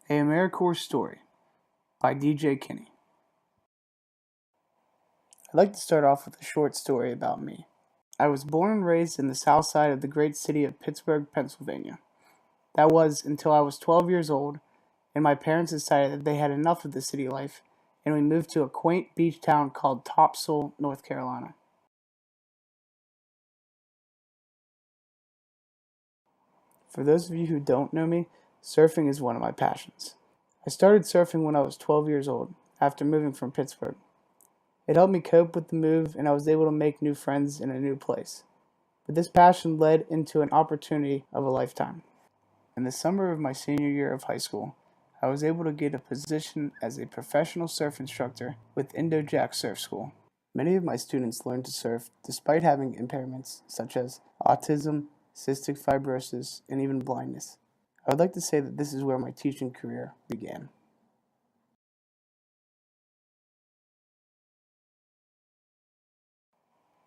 AmeriCorps Story by DJ Kinney. I'd like to start off with a short story about me. I was born and raised in the south side of the great city of Pittsburgh, Pennsylvania. That was until I was 12 years old, and my parents decided that they had enough of the city life, and we moved to a quaint beach town called Topsail, North Carolina. For those of you who don't know me, surfing is one of my passions. I started surfing when I was 12 years old, after moving from Pittsburgh. It helped me cope with the move, and I was able to make new friends in a new place. But this passion led into an opportunity of a lifetime. In the summer of my senior year of high school, I was able to get a position as a professional surf instructor with Indo-Jack Surf School. Many of my students learned to surf despite having impairments such as autism, cystic fibrosis, and even blindness. I would like to say that this is where my teaching career began.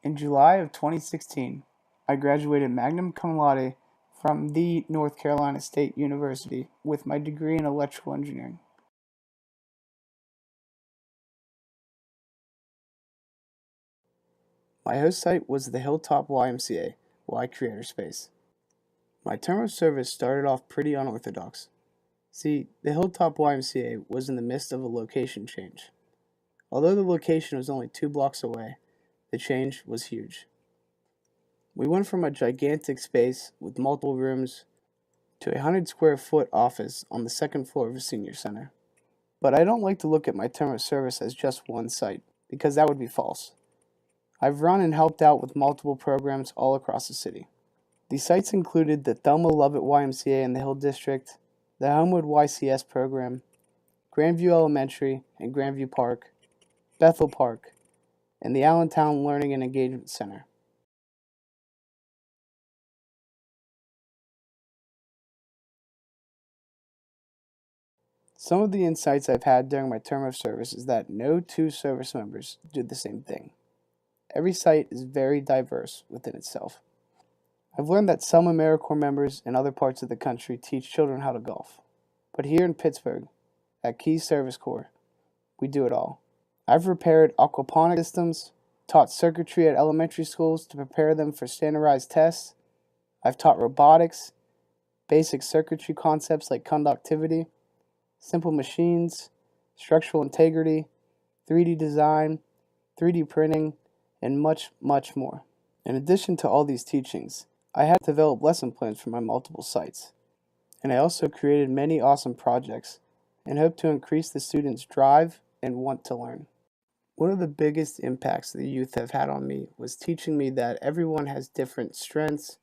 In July of 2016, I graduated magna cum laude from the North Carolina State University with my degree in electrical engineering. My host site was the Hilltop YMCA, Y Creator Space. My term of service started off pretty unorthodox. See, the Hilltop YMCA was in the midst of a location change. Although the location was only 2 blocks away, the change was huge. We went from a gigantic space with multiple rooms to a 100 square foot office on the second floor of a senior center. But I don't like to look at my term of service as just one site, because that would be false. I've run and helped out with multiple programs all across the city. These sites included the Thelma Lovett YMCA in the Hill District, the Homewood YCS program, Grandview Elementary and Grandview Park, Bethel Park, and the Allentown Learning and Engagement Center. Some of the insights I've had during my term of service is that no two service members do the same thing. Every site is very diverse within itself. I've learned that some AmeriCorps members in other parts of the country teach children how to golf. But here in Pittsburgh, at Key Service Corps, we do it all. I've repaired aquaponic systems, taught circuitry at elementary schools to prepare them for standardized tests. I've taught robotics, basic circuitry concepts like conductivity, simple machines, structural integrity, 3D design, 3D printing, and much, much more. In addition to all these teachings, I had to develop lesson plans for my multiple sites. And I also created many awesome projects and hope to increase the students' drive and want to learn. One of the biggest impacts the youth have had on me was teaching me that everyone has different strengths,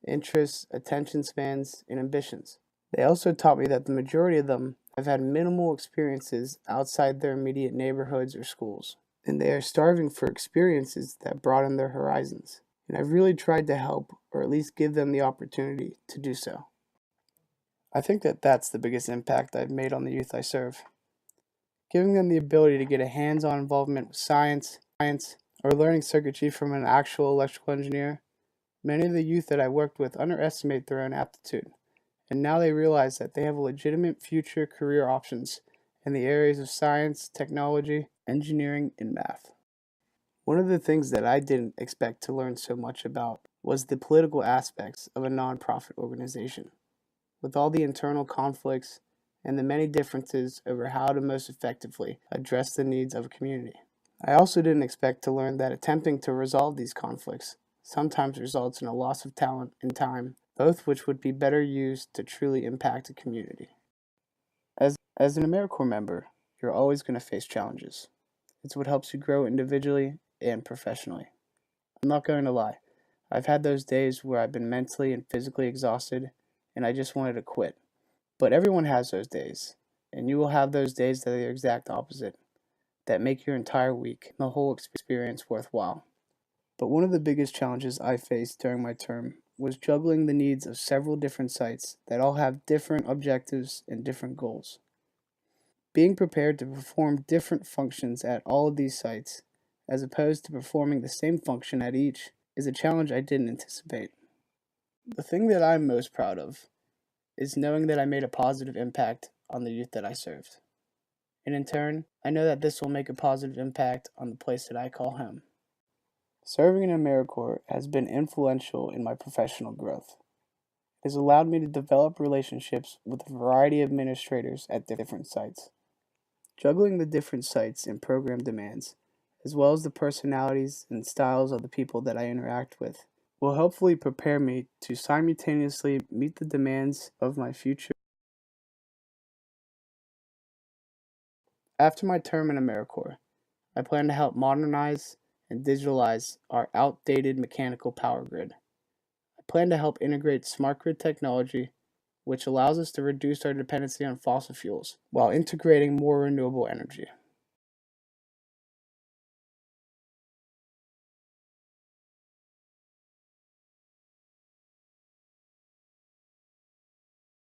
interests, attention spans, and ambitions. They also taught me that the majority of them have had minimal experiences outside their immediate neighborhoods or schools, and they are starving for experiences that broaden their horizons. And I've really tried to help, or at least give them the opportunity to do so. I think that that's the biggest impact I've made on the youth I serve. Giving them the ability to get a hands-on involvement with science, or learning circuitry from an actual electrical engineer. Many of the youth that I worked with underestimate their own aptitude, and now they realize that they have legitimate future career options in the areas of science, technology, engineering, and math. One of the things that I didn't expect to learn so much about was the political aspects of a nonprofit organization, with all the internal conflicts and the many differences over how to most effectively address the needs of a community. I also didn't expect to learn that attempting to resolve these conflicts sometimes results in a loss of talent and time, both which would be better used to truly impact a community. As an AmeriCorps member, you're always going to face challenges. It's what helps you grow individually and professionally. I'm not going to lie. I've had those days where I've been mentally and physically exhausted and I just wanted to quit. But everyone has those days, and you will have those days that are the exact opposite, that make your entire week and the whole experience worthwhile. But one of the biggest challenges I faced during my term was juggling the needs of several different sites that all have different objectives and different goals. Being prepared to perform different functions at all of these sites, as opposed to performing the same function at each, is a challenge I didn't anticipate. The thing that I'm most proud of is knowing that I made a positive impact on the youth that I served. And in turn, I know that this will make a positive impact on the place that I call home. Serving in AmeriCorps has been influential in my professional growth. It has allowed me to develop relationships with a variety of administrators at different sites. Juggling the different sites and program demands, as well as the personalities and styles of the people that I interact with, will hopefully prepare me to simultaneously meet the demands of my future. After my term in AmeriCorps, I plan to help modernize and digitalize our outdated mechanical power grid. I plan to help integrate smart grid technology, which allows us to reduce our dependency on fossil fuels while integrating more renewable energy.